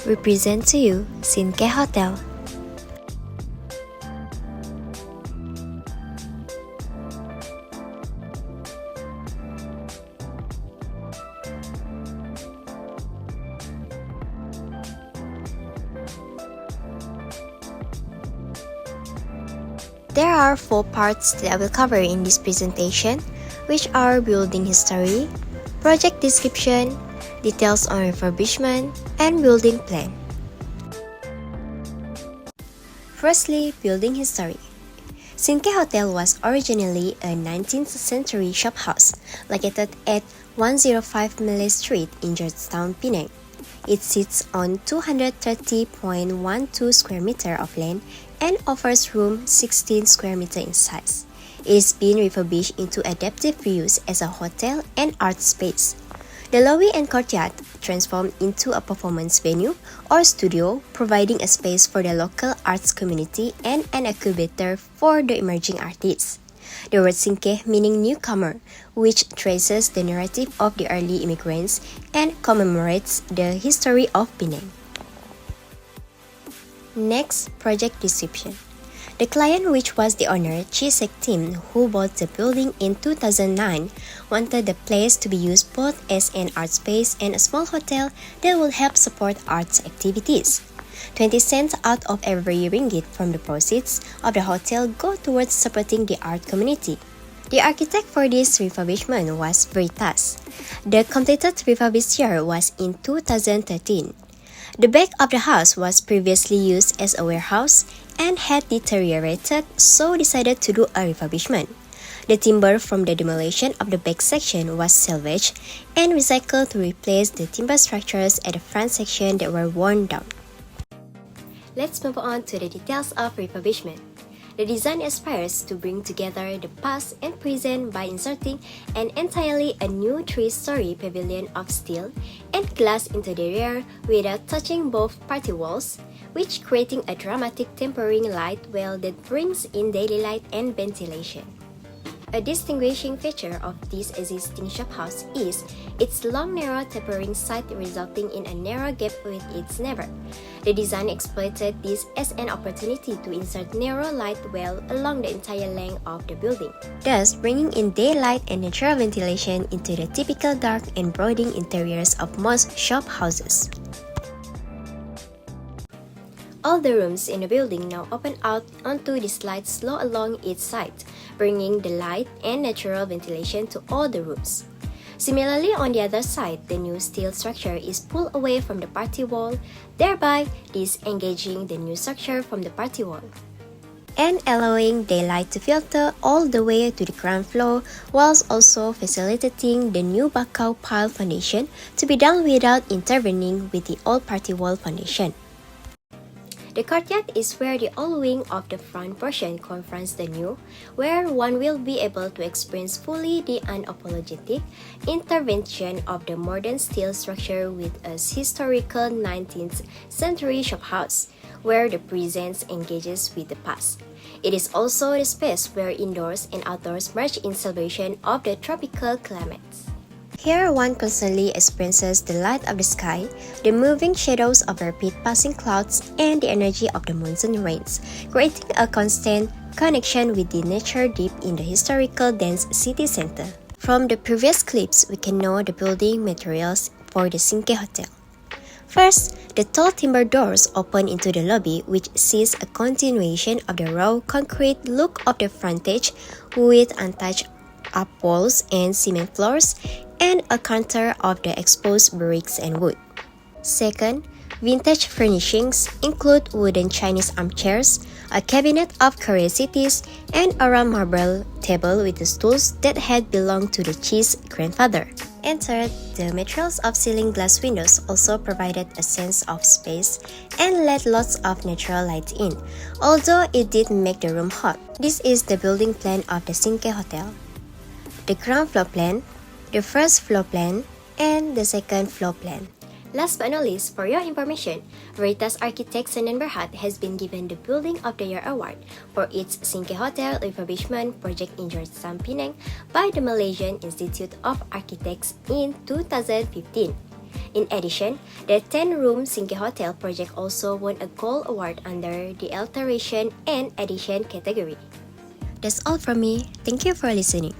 We present to you Sinkeh Hotel. There are 4 parts that I will cover in this presentation, which are building history, project description, details on refurbishment, and building plan. Firstly, building history. Sinkeh Hotel was originally a 19th century shophouse located at 105 Malay Street in Georgetown, Penang. It sits on 230.12 square meter of land and offers room 16 square meter in size. It is being refurbished into adaptive reuse as a hotel and art space. The lobby and courtyard transformed into a performance venue or studio, providing a space for the local arts community and an incubator for the emerging artists. The word Sinkeh meaning newcomer, which traces the narrative of the early immigrants and commemorates the history of Penang. Next, project description. The client, which was the owner, Chisek team, who bought the building in 2009, wanted the place to be used both as an art space and a small hotel that will help support arts activities. 20 cents out of every ringgit from the proceeds of the hotel go towards supporting the art community. The architect for this refurbishment was Veritas. The completed refurbished year was in 2013. The back of the house was previously used as a warehouse and had deteriorated, so decided to do a refurbishment. The timber from the demolition of the back section was salvaged and recycled to replace the timber structures at the front section that were worn down. Let's move on to the details of refurbishment. The design aspires to bring together the past and present by inserting an entirely a new 3-story pavilion of steel and glass into the rear without touching both party walls, which creating a dramatic tempering light well that brings in daily light and ventilation. A distinguishing feature of this existing shophouse is its long narrow tapering side resulting in a narrow gap with its neighbor. The design exploited this as an opportunity to insert narrow light well along the entire length of the building, thus bringing in daylight and natural ventilation into the typical dark and brooding interiors of most shophouses. All the rooms in the building now open out onto the slides slow along its side, bringing the light and natural ventilation to all the rooms. Similarly, on the other side, the new steel structure is pulled away from the party wall, thereby disengaging the new structure from the party wall, and allowing daylight to filter all the way to the ground floor, whilst also facilitating the new bakau pile foundation to be done without intervening with the old party wall foundation. The courtyard is where the old wing of the front portion confronts the new, where one will be able to experience fully the unapologetic intervention of the modern steel structure with a historical 19th century shophouse, where the present engages with the past. It is also the space where indoors and outdoors merge in celebration of the tropical climates. Here one constantly experiences the light of the sky, the moving shadows of rapid passing clouds, and the energy of the monsoon rains, creating a constant connection with the nature deep in the historical dense city center. From the previous clips, we can know the building materials for the Sinkeh Hotel. First, the tall timber doors open into the lobby, which sees a continuation of the raw concrete look of the frontage with untouched up walls and cement floors, and a counter of the exposed bricks and wood. Second, vintage furnishings include wooden Chinese armchairs, a cabinet of curiosities, and a round marble table with the stools that had belonged to the Chi's grandfather. And third, the materials of ceiling glass windows also provided a sense of space and let lots of natural light in, although it did make the room hot. This is the building plan of the Sinkeh Hotel. The ground floor plan, the first floor plan, and the second floor plan. Last but not least, for your information, Veritas architect Senen Berhad has been given the Building of the Year Award for its Sinkeh Hotel refurbishment project in Georgetown, Penang by the Malaysian Institute of Architects in 2015. In addition, the 10-room Sinkeh Hotel project also won a Gold Award under the Alteration and Addition category. That's all from me. Thank you for listening.